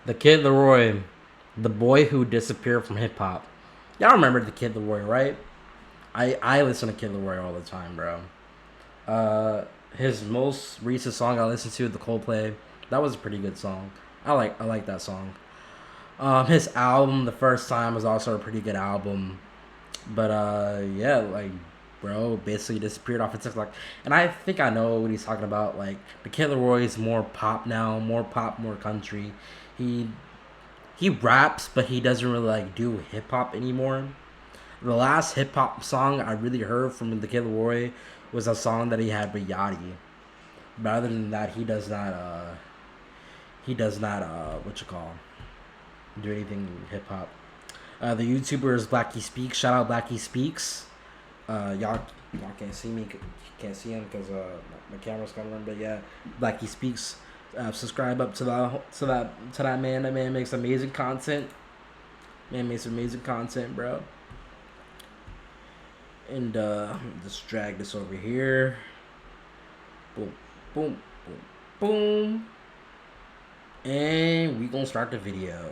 The Kid LAROI, the boy who disappeared from hip hop. Y'all remember the Kid LAROI, right? I listen to Kid LAROI all the time, bro. His most recent song I listened to, the Coldplay, that was a pretty good song. I like that song. His album, The First Time, was also a pretty good album. But yeah, like, bro, basically disappeared off of TikTok. And I think I know what he's talking about. Like, the Kid LAROI is more pop now, more pop, more country. He he raps, but he doesn't really like do hip hop anymore. The last hip hop song I really heard from the Kid LAROI was a song that he had with Yachty. But other than that, he does not what you call do anything hip hop. The YouTuber is BlackySpeakz. Shout out BlackySpeakz. Y'all can't see me, can't see him because my camera's covering. But yeah, BlackySpeakz. Subscribe up to that man. That man makes amazing content. Man makes amazing content, bro. And just drag this over here. Boom, boom, boom, boom. And we gonna start the video.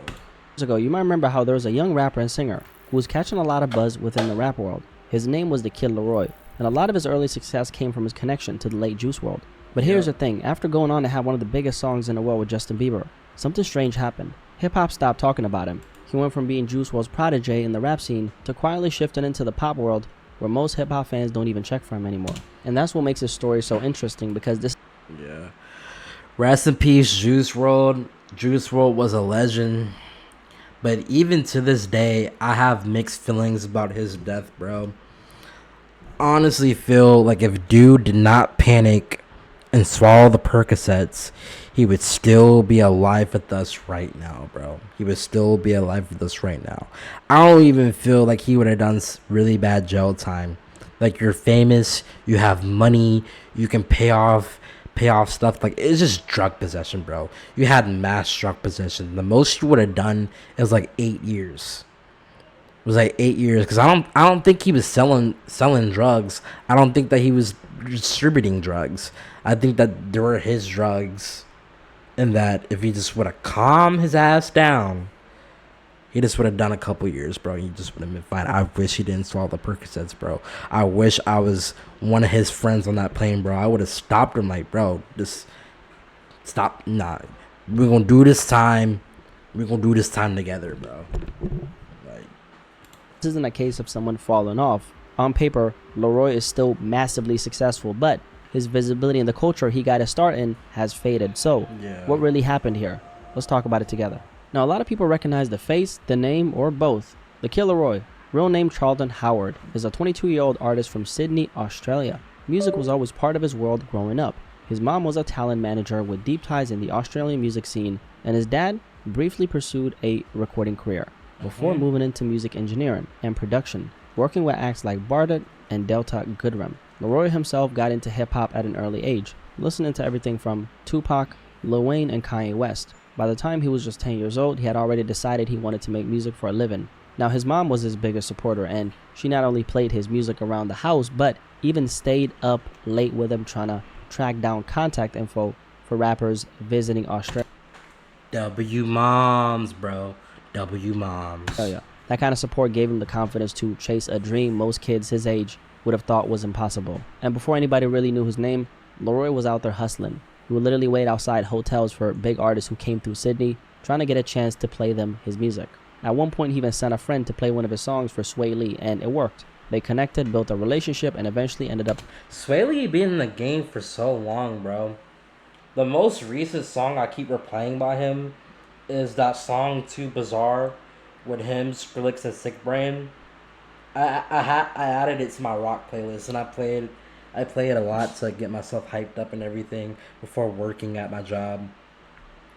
Years ago, you might remember how there was a young rapper and singer who was catching a lot of buzz within the rap world. His name was the Kid LAROI, and a lot of his early success came from his connection to the late Juice WRLD. But here's the thing, after going on to have one of the biggest songs in the world with Justin Bieber, something strange happened. Hip-hop stopped talking about him. He went from being Juice WRLD's protege in the rap scene to quietly shifting into the pop world where most hip-hop fans don't even check for him anymore. And that's what makes his story so interesting, because this... Yeah. Rest in peace, Juice WRLD. Juice WRLD was a legend. But even to this day, I have mixed feelings about his death, bro. Honestly feel like if dude did not panic and swallow the Percocets, he would still be alive with us right now, bro. He would still be alive with us right now. I don't even feel like he would have done really bad jail time. Like, you're famous, you have money, you can pay off stuff. Like, it's just drug possession, bro. You had mass drug possession. The most you would have done is like 8 years. It was like 8 years, because I don't think he was selling drugs. I don't think that he was distributing drugs. I think that there were his drugs, and that if he just would have calmed his ass down, he just would have done a couple years, bro. He just would have been fine. I wish he didn't swallow the Percocets, bro. I wish I was one of his friends on that plane, bro. I would have stopped him, like, bro, just stop. Nah, we're gonna do this time. We're gonna do this time together, bro. This isn't a case of someone falling off. On paper, LAROI is still massively successful, but his visibility in the culture he got to start in has faded. So, What really happened here? Let's talk about it together. Now, a lot of people recognize the face, the name, or both. The Kid LAROI, real name Charlton Howard, is a 22-year-old artist from Sydney, Australia. Music was always part of his world growing up. His mom was a talent manager with deep ties in the Australian music scene, and his dad briefly pursued a recording career before moving into music engineering and production, working with acts like Bardet and Delta Goodrem. LAROI himself got into hip-hop at an early age, listening to everything from Tupac, Lil Wayne, and Kanye West. By the time he was just 10 years old, he had already decided he wanted to make music for a living. Now, his mom was his biggest supporter, and she not only played his music around the house, but even stayed up late with him trying to track down contact info for rappers visiting Australia. W moms, bro. W moms. Oh yeah. That kind of support gave him the confidence to chase a dream most kids his age would have thought was impossible. And before anybody really knew his name, LAROI was out there hustling. He would literally wait outside hotels for big artists who came through Sydney, trying to get a chance to play them his music. At one point, he even sent a friend to play one of his songs for Sway Lee, and it worked. They connected, built a relationship, and eventually ended up... Sway Lee been in the game for so long, bro. The most recent song I keep replaying by him is that song Too Bizarre with him, Skrillex, and Sick Brain. I added it to my rock playlist, and I play it a lot to get myself hyped up and everything before working at my job.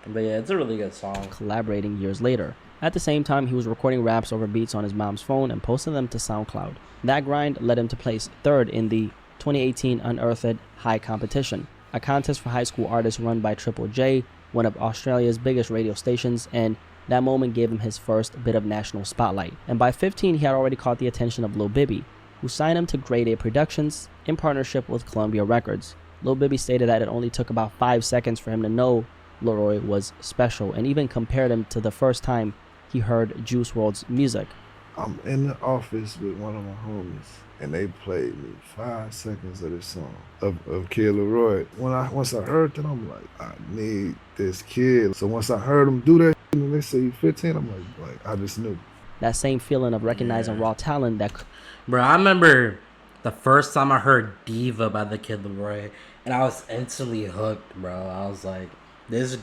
But yeah, it's a really good song. Collaborating years later. At the same time, he was recording raps over beats on his mom's phone and posting them to SoundCloud. That grind led him to place third in the 2018 Unearthed High Competition, a contest for high school artists run by Triple J, one of Australia's biggest radio stations, and that moment gave him his first bit of national spotlight. And by 15, he had already caught the attention of Lil Bibby, who signed him to Grade A Productions in partnership with Columbia Records. Lil Bibby stated that it only took about 5 seconds for him to know LAROI was special and even compared him to the first time he heard Juice WRLD's music. I'm in the office with one of my homies, and they played me 5 seconds of this song of Kid LAROI. Once I heard that, I'm like, I need this kid. So once I heard him do that, and they say you 15, I'm like I just knew. That same feeling of recognizing raw talent that... Bro, I remember the first time I heard Diva by the Kid LAROI, and I was instantly hooked, bro. I was like, this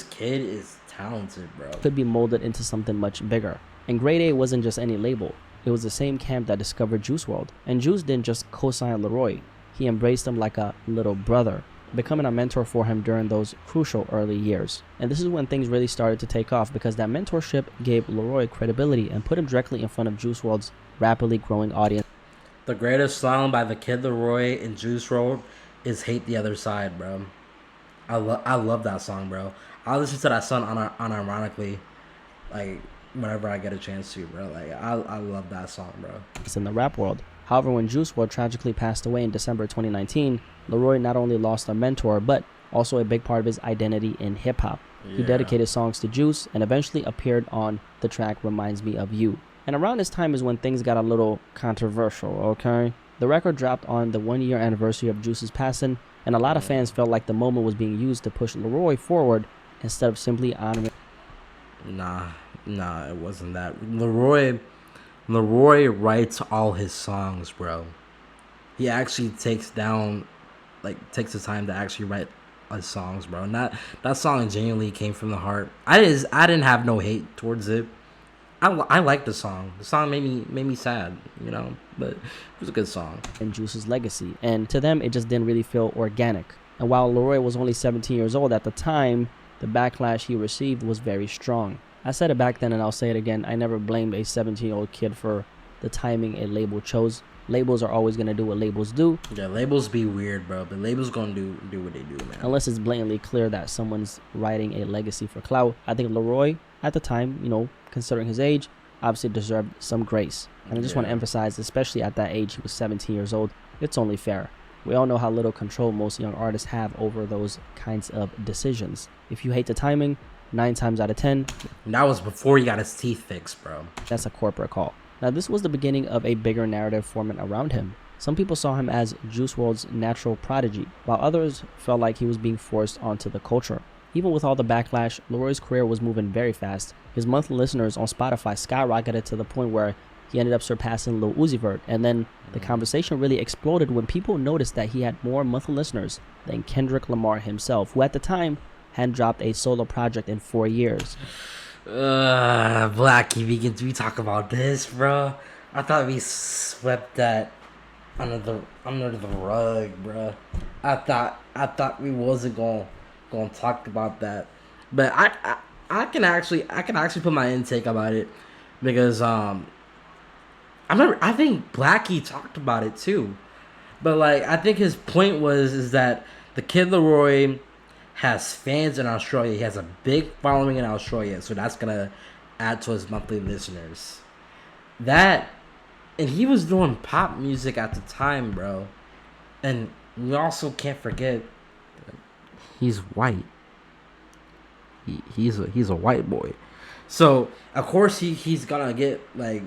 kid is talented, bro. Could be molded into something much bigger. And Grade A wasn't just any label. It was the same camp that discovered Juice WRLD. And Juice didn't just co-sign LAROI. He embraced him like a little brother, becoming a mentor for him during those crucial early years. And this is when things really started to take off, because that mentorship gave LAROI credibility and put him directly in front of Juice WRLD's rapidly growing audience. The greatest song by the Kid LAROI and Juice WRLD is Hate the Other Side, bro. I love that song, bro. I listen to that song unironically, like, whenever I get a chance to, bro. Like, I love that song, bro. It's in the rap world. However, when Juice WRLD tragically passed away in December 2019, LAROI not only lost a mentor, but also a big part of his identity in hip-hop. He dedicated songs to Juice and eventually appeared on the track Reminds Me of You. And around this time is when things got a little controversial, okay? The record dropped on the 1-year anniversary of Juice's passing, and a lot of fans felt like the moment was being used to push LAROI forward instead of simply honoring... Nah, it wasn't that. LAROI writes all his songs, bro. He actually takes the time to actually write his songs, bro. And that song genuinely came from the heart. I didn't have no hate towards it. I like the song. The song made me sad, you know, but it was a good song. And Juice's legacy, and to them it just didn't really feel organic. And while LAROI was only 17 years old at the time, the backlash he received was very strong. I said it back then and I'll say it again, I never blamed a 17-year-old kid for the timing a label chose. Labels are always going to do what labels do. Yeah, labels be weird, bro, but labels going to do what they do, man. Unless it's blatantly clear that someone's writing a legacy for clout. I think LAROI, at the time, you know, considering his age, obviously deserved some grace. And I just want to emphasize, especially at that age, he was 17 years old, it's only fair. We all know how little control most young artists have over those kinds of decisions. If you hate the timing, 9 times out of 10... And that was before he got his teeth fixed, bro. That's a corporate call. Now, this was the beginning of a bigger narrative forming around him. Some people saw him as Juice WRLD's natural prodigy, while others felt like he was being forced onto the culture. Even with all the backlash, LAROI's career was moving very fast. His monthly listeners on Spotify skyrocketed to the point where he ended up surpassing Lil Uzi Vert. And then the conversation really exploded when people noticed that he had more monthly listeners than Kendrick Lamar himself, who at the time hadn't dropped a solo project in 4 years. Blackie, we talk about this, bro. I thought we swept that under the rug, bro. I thought we wasn't gonna talk about that, but I can actually put my intake about it, because I think Blackie talked about it too, but like I think his point is that the Kid LAROI has fans in Australia. He has a big following in Australia, so that's gonna add to his monthly listeners. And he was doing pop music at the time, bro. And we also can't forget he's white. He's a white boy, so of course he's gonna get like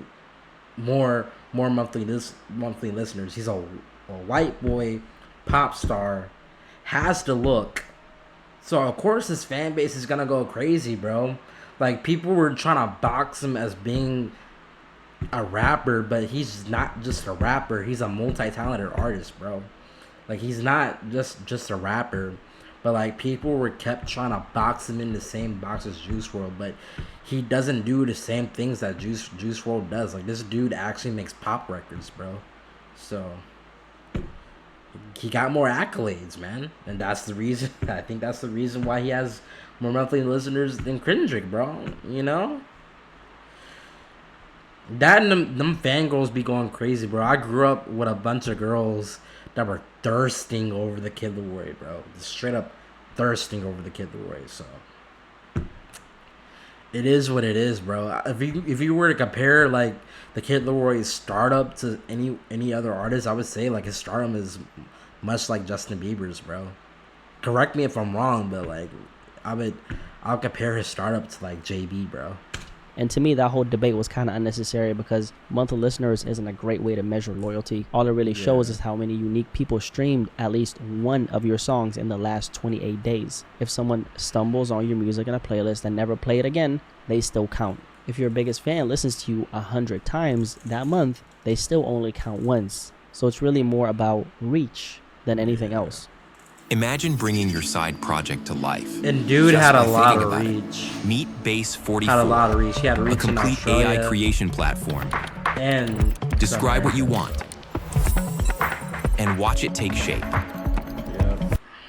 more monthly listeners. He's a white boy, pop star, has the look. So, of course, his fan base is going to go crazy, bro. Like, people were trying to box him as being a rapper, but he's not just a rapper. He's a multi-talented artist, bro. Like, he's not just a rapper. But, like, people kept trying to box him in the same box as Juice WRLD. But he doesn't do the same things that Juice WRLD does. Like, this dude actually makes pop records, bro. So... he got more accolades, man, and that's the reason. I think that's the reason why he has more monthly listeners than Kendrick, bro. You know, that and them fangirls be going crazy, bro. I grew up with a bunch of girls that were thirsting over the Kid LAROI, bro. Straight up thirsting over the Kid LAROI. So it is what it is, bro. If you were to compare like the Kid LAROI's startup to any other artist, I would say like his stardom is much like Justin Bieber's, bro. Correct me if I'm wrong, but like I'll compare his startup to like JB, bro. And to me, that whole debate was kind of unnecessary because monthly listeners isn't a great way to measure loyalty. All it really shows is how many unique people streamed at least one of your songs in the last 28 days. If someone stumbles on your music in a playlist and never play it again, they still count. If your biggest fan listens to you 100 times that month, they still only count once. So it's really more about reach than anything else. Imagine bringing your side project to life. And dude Just had by a lot thinking of about it. reach. Meet Base 44. Had a lot of reach. He had A reach in complete Australia. AI creation platform. And Describe what you want and watch it take shape.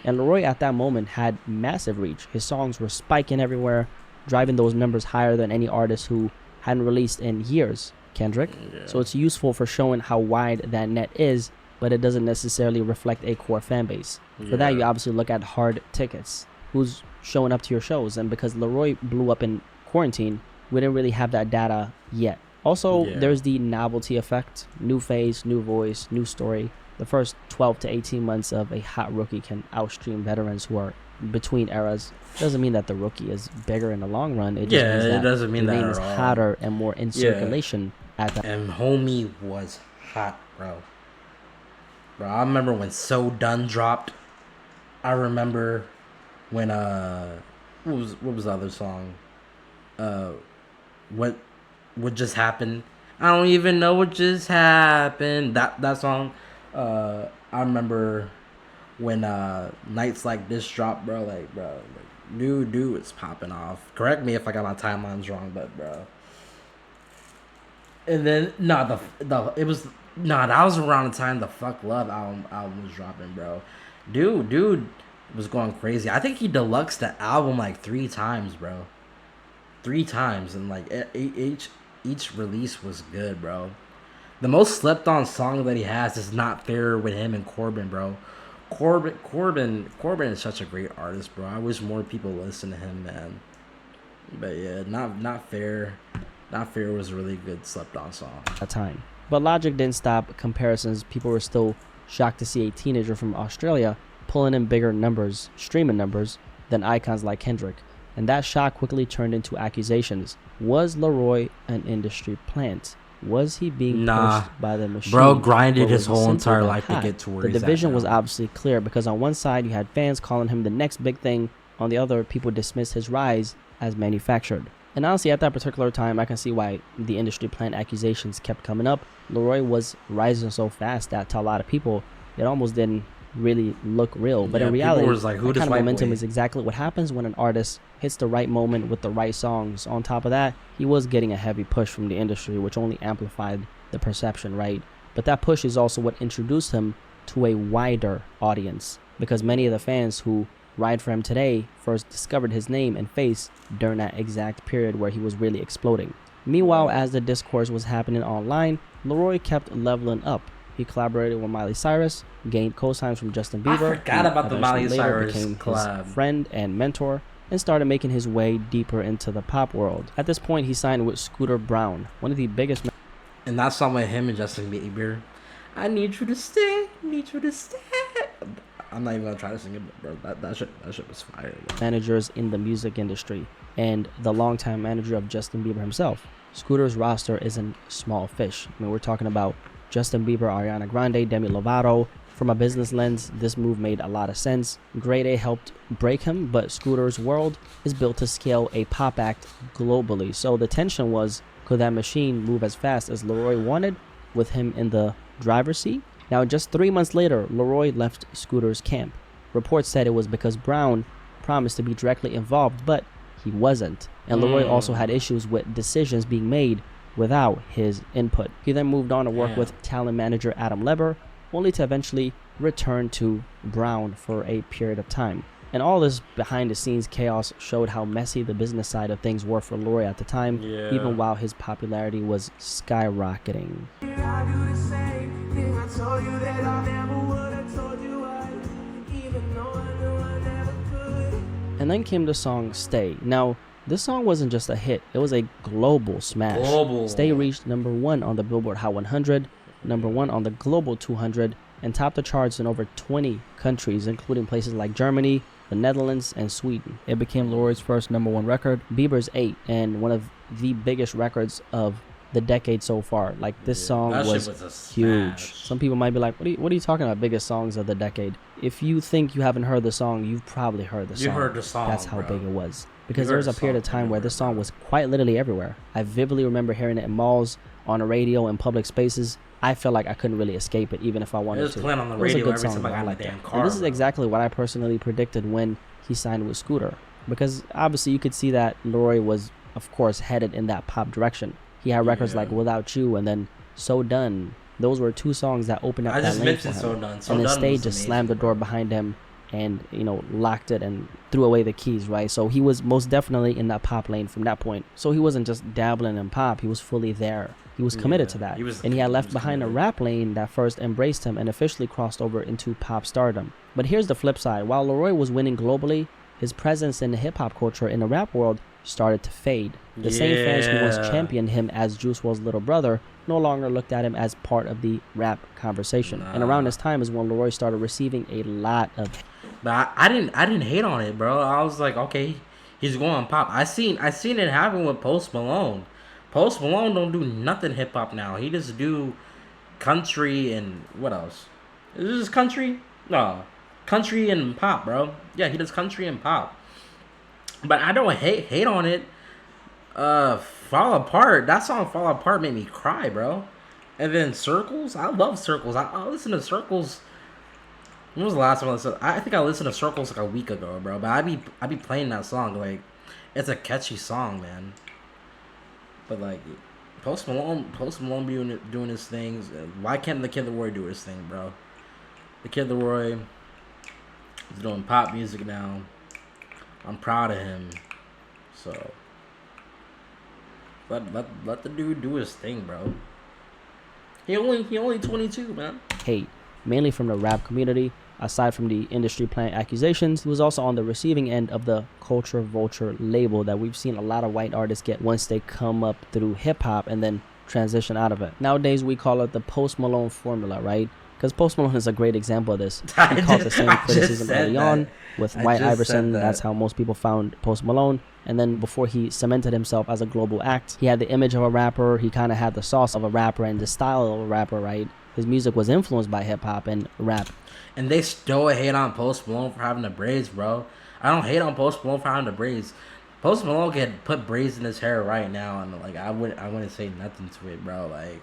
And LAROI at that moment had massive reach. His songs were spiking everywhere, driving those numbers higher than any artist who hadn't released in years, Kendrick. So it's useful for showing how wide that net is, but it doesn't necessarily reflect a core fan base. For that, you obviously look at hard tickets. Who's showing up to your shows? And because LAROI blew up in quarantine, we didn't really have that data yet. Also, there's the novelty effect. New face, new voice, new story. The first 12 to 18 months of a hot rookie can outstream veterans who are between eras. Doesn't mean that the rookie is bigger in the long run. It just means that it doesn't mean the that name at is all. hotter and more in circulation at that. And homie was hot, bro. Bro, I remember when So Done dropped. I remember when what was the other song? What just happened? I don't even know what just happened. That song. I remember when Nights Like This dropped, bro. Like, dude, it's popping off. Correct me if I got my timelines wrong, but bro. And then that was around the time the Fuck Love album was dropping, bro. Dude was going crazy. I think he deluxed the album like 3 times, bro. 3 times, and like each release was good, bro. The most slept on song that he has is Not Fair with him and Corbin, bro. Corbin is such a great artist, bro. I wish more people listen to him, man. But yeah, not fair. Not Fair was a really good slept on song. At time. But logic didn't stop comparisons. People were still shocked to see a teenager from Australia pulling in bigger numbers, streaming numbers, than icons like Kendrick. And that shock quickly turned into accusations. Was LAROI an industry plant? Was he being pushed by the machine? Bro grinded Or his was he whole simply entire that life to hot? get to where The he's at division was now. obviously clear because on one side you had fans calling him the next big thing. On the other, people dismissed his rise as manufactured. And honestly, at that particular time, I can see why the industry plant accusations kept coming up. LAROI was rising so fast that to a lot of people, it almost didn't really look real. But in reality, was like, that kind of momentum is exactly what happens when an artist hits the right moment with the right songs. On top of that, he was getting a heavy push from the industry, which only amplified the perception, right? But that push is also what introduced him to a wider audience, because many of the fans who ride for him today first discovered his name and face during that exact period where he was really exploding. Meanwhile, as the discourse was happening online, LAROI kept leveling up. He collaborated with Miley Cyrus, gained co-signs from Justin Bieber. I forgot about the Miley Cyrus became collab. his friend and mentor, and started making his way deeper into the pop world. At this point, he signed with Scooter Braun, one of the biggest. And that song with him and Justin Bieber, I need you to stay, need you to stay. I'm not even gonna try to sing it, but bro, that shit was fire. Bro. Managers in the music industry, and the longtime manager of Justin Bieber himself. Scooter's roster isn't small fish. I mean, we're talking about Justin Bieber, Ariana Grande, Demi Lovato. From a business lens, this move made a lot of sense. Grade A helped break him, but Scooter's world is built to scale a pop act globally. So the tension was, could that machine move as fast as LAROI wanted with him in the driver's seat? Now, just 3 months later, LAROI left Scooter's camp. Reports said it was because Brown promised to be directly involved, but he wasn't. And LAROI also had issues with decisions being made without his input. He then moved on to work with talent manager Adam Leber, only to eventually return to Brown for a period of time. And all this behind-the-scenes chaos showed how messy the business side of things were for LAROI at the time, even while his popularity was skyrocketing. And then came the song Stay. Now, this song wasn't just a hit, it was a global smash. Stay reached #1 on the Billboard Hot 100, #1 on the Global 200, and topped the charts in over 20 countries, including places like Germany, the Netherlands, and Sweden. It became LAROI's first #1 record, Bieber's 8, and one of the biggest records of the decade so far. Like, this song was huge. Some people might be like, what are you talking about, biggest songs of the decade? If you think you haven't heard the song, you've probably heard the song. You heard the song. That's how bro. big it was. Because there was a period of time where this song was quite literally everywhere. I vividly remember hearing it in malls, on the radio, in public spaces. I feel like I couldn't really escape it, even if I wanted to. It was playing on the radio radio every time I I got in like the that. damn car. And this is exactly what I personally predicted when he signed with Scooter. Because obviously you could see that LAROI was, of course, headed in that pop direction. He had records like Without You and then So Done. Those were 2 songs that opened up that lane for him. So Done. So and the Done stage just slammed the door behind him and, you know, locked it and threw away the keys, right? So he was most definitely in that pop lane from that point. So he wasn't just dabbling in pop, he was fully there. He was committed to that. And he had left behind a rap lane that first embraced him and officially crossed over into pop stardom. But here's the flip side. While LAROI was winning globally, his presence in the hip-hop culture in the rap world started to fade. The same fans who once championed him as Juice WRLD's little brother no longer looked at him as part of the rap conversation. And around this time is when LAROI started receiving a lot of... But I didn't hate on it, bro. I was like, okay, he's going pop. I seen it happen with Post Malone. Post Malone don't do nothing hip hop now. He just do country and what else? Is this country? No, country and pop, bro. Yeah, he does country and pop. But I don't hate on it. Fall Apart. That song Fall Apart made me cry, bro. And then Circles. I love Circles. I listen to Circles. When was the last time I listened? I think I listened to Circles like a week ago, bro. But I be playing that song. Like, it's a catchy song, man. But like, Post Malone be doing his things. Why can't the Kid LAROI do his thing, bro? The Kid LAROI is doing pop music now. I'm proud of him. So let the dude do his thing, bro. He only 22, man. Hate, mainly from the rap community. Aside from the industry plant accusations, he was also on the receiving end of the culture vulture label that we've seen a lot of white artists get once they come up through hip-hop and then transition out of it. Nowadays, we call it the Post Malone formula, right? Because Post Malone is a great example of this. He caught the same criticism early on with White Iverson. That's how most people found Post Malone. And then before he cemented himself as a global act, he had the image of a rapper. He kind of had the sauce of a rapper and the style of a rapper, right? His music was influenced by hip-hop and rap. And they still hate on Post Malone for having the braids, bro. I don't hate on Post Malone for having the braids. Post Malone could put braids in his hair right now, and like I wouldn't say nothing to it, bro. Like,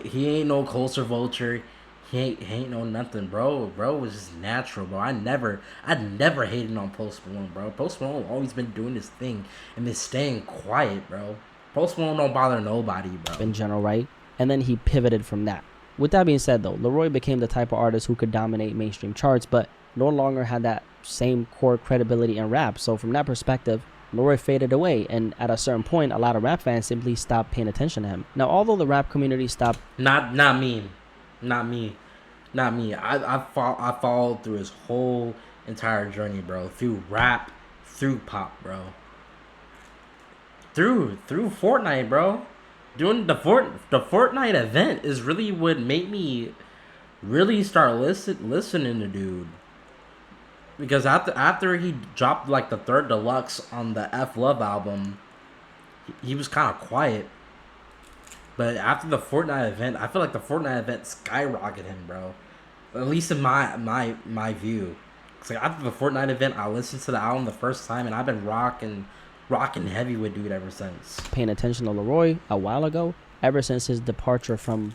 he ain't no culture vulture. He ain't no nothing, bro. Bro was just natural, bro. I never hated on Post Malone, bro. Post Malone always been doing his thing and been staying quiet, bro. Post Malone don't bother nobody, bro. In general, right? And then he pivoted from that. With that being said, though, LAROI became the type of artist who could dominate mainstream charts, but no longer had that same core credibility in rap. So from that perspective, LAROI faded away, and at a certain point, a lot of rap fans simply stopped paying attention to him. Now, although the rap community stopped... Not me. I followed through his whole entire journey, bro. Through rap, through pop, bro. Through Fortnite, bro. Doing the Fortnite event is really what made me really start listening to dude. Because after he dropped like the 3rd deluxe on the F Love album, he was kind of quiet. But after the Fortnite event, I feel like the Fortnite event skyrocketed him, bro. At least in my view. It's like after the Fortnite event, I listened to the album the first time, and I've been rocking heavy with dude ever since. Paying attention to LAROI a while ago, ever since his departure from...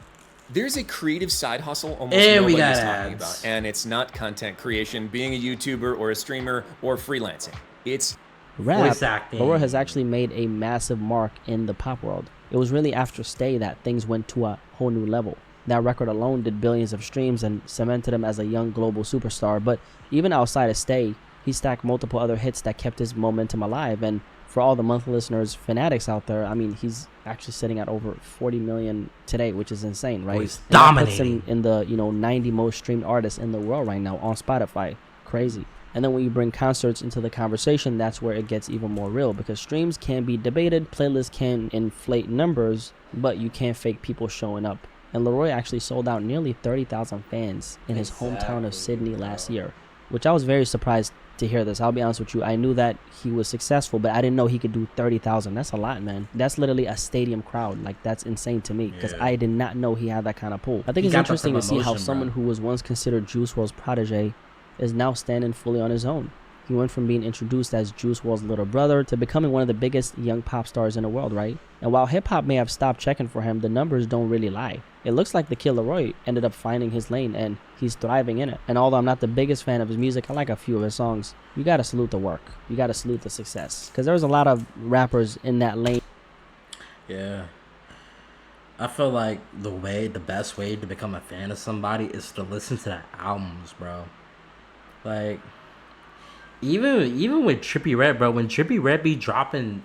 There's a creative side hustle almost nobody's talking about, and it's not content creation, being a YouTuber or a streamer or freelancing. It's rap. Voice acting. LAROI has actually made a massive mark in the pop world. It was really after Stay that things went to a whole new level. That record alone did billions of streams and cemented him as a young global superstar. But even outside of Stay, he stacked multiple other hits that kept his momentum alive. And for all the monthly listeners, fanatics out there, I mean, he's actually sitting at over 40 million today, which is insane, right? He's dominating. That puts him in the 90 most streamed artists in the world right now on Spotify. Crazy. And then when you bring concerts into the conversation, that's where it gets even more real, because streams can be debated, playlists can inflate numbers, but you can't fake people showing up. And LAROI actually sold out nearly 30,000 fans in his hometown of Sydney last year, which I was very surprised to hear this. I'll be honest with you. I knew that he was successful, but I didn't know he could do 30,000. That's a lot, man. That's literally a stadium crowd. Like, that's insane to me because I did not know he had that kind of pull. I think it's interesting to see how someone who was once considered Juice WRLD's protege is now standing fully on his own. He went from being introduced as Juice WRLD's little brother to becoming one of the biggest young pop stars in the world, right? And while hip-hop may have stopped checking for him, the numbers don't really lie. It looks like the Kid LAROI ended up finding his lane, and he's thriving in it. And although I'm not the biggest fan of his music, I like a few of his songs. You gotta salute the work. You gotta salute the success. Because there's a lot of rappers in that lane. Yeah. I feel like the best way to become a fan of somebody is to listen to their albums, bro. Like, even with Trippie Redd, bro, when Trippie Redd be dropping,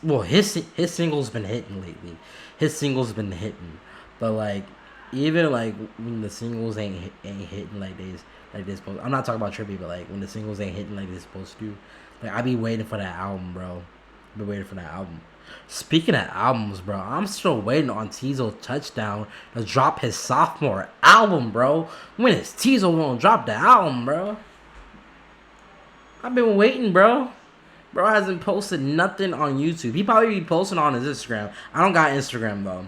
well, his singles been hitting lately. His singles been hitting, but like, even like when the singles ain't hitting like they supposed. I'm not talking about Trippie, but like when the singles ain't hitting like they supposed to, like I be waiting for that album, bro. I be waiting for that album. Speaking of albums, bro, I'm still waiting on Tizo Touchdown to drop his sophomore album, bro. When is Tizo gonna drop the album, bro? I've been waiting, bro. Bro hasn't posted nothing on YouTube. He probably be posting on his Instagram. I don't got Instagram, though.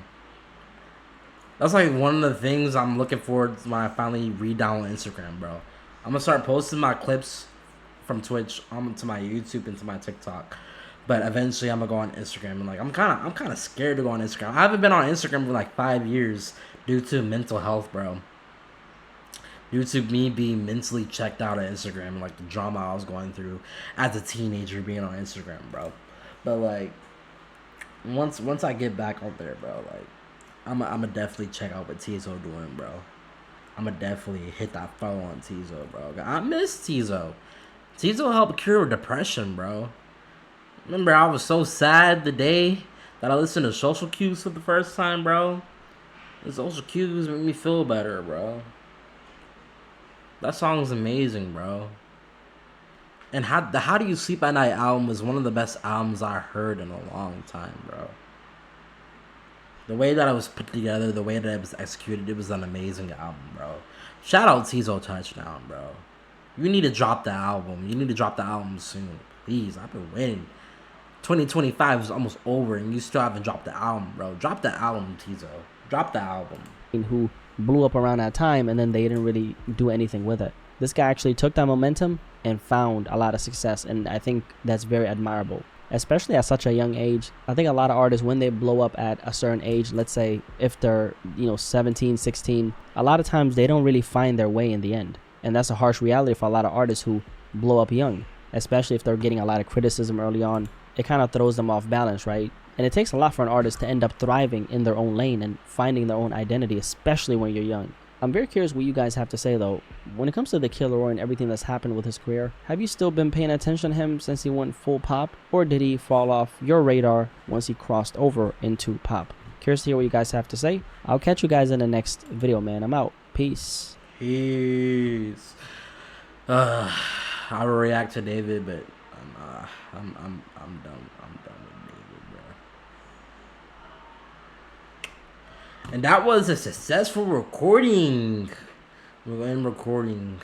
That's like one of the things I'm looking forward to when I finally re-download Instagram, bro. I'm gonna start posting my clips from Twitch onto my YouTube and to my TikTok. But eventually I'm gonna go on Instagram, and like I'm kind of scared to go on Instagram. I haven't been on Instagram for like 5 years due to mental health, bro. Due to me being mentally checked out of Instagram and like the drama I was going through as a teenager being on Instagram, bro. But like once I get back on there, bro, like I'ma definitely check out what Tizo doing, bro. I'ma definitely hit that follow on Tizo, bro. I miss Tizo. Tizo helped cure depression, bro. Remember, I was so sad the day that I listened to Social Cues for the first time, bro. The Social Cues made me feel better, bro. That song's amazing, bro. And How Do You Sleep at Night album was one of the best albums I heard in a long time, bro. The way that it was put together, the way that it was executed, it was an amazing album, bro. Shout out Tizo Touchdown, bro. You need to drop the album. You need to drop the album soon. Please, I've been waiting. 2025 is almost over and you still haven't dropped the album, bro. Drop the album, Tizo. Drop the album. Who blew up around that time, and then they didn't really do anything with it. This guy actually took that momentum and found a lot of success, and I think that's very admirable, especially at such a young age. I think a lot of artists, when they blow up at a certain age, let's say if they're 17, 16, a lot of times they don't really find their way in the end, and that's a harsh reality for a lot of artists who blow up young, especially if they're getting a lot of criticism early on. It kind of throws them off balance, right? And it takes a lot for an artist to end up thriving in their own lane and finding their own identity, especially when you're young. I'm very curious what you guys have to say, though. When it comes to the Kid LAROI and everything that's happened with his career, have you still been paying attention to him since he went full pop? Or did he fall off your radar once he crossed over into pop? Curious to hear what you guys have to say. I'll catch you guys in the next video, man. I'm out. Peace. Peace. I will react to David, but I'm done. I'm done with David, bro. And that was a successful recording. We're in recording.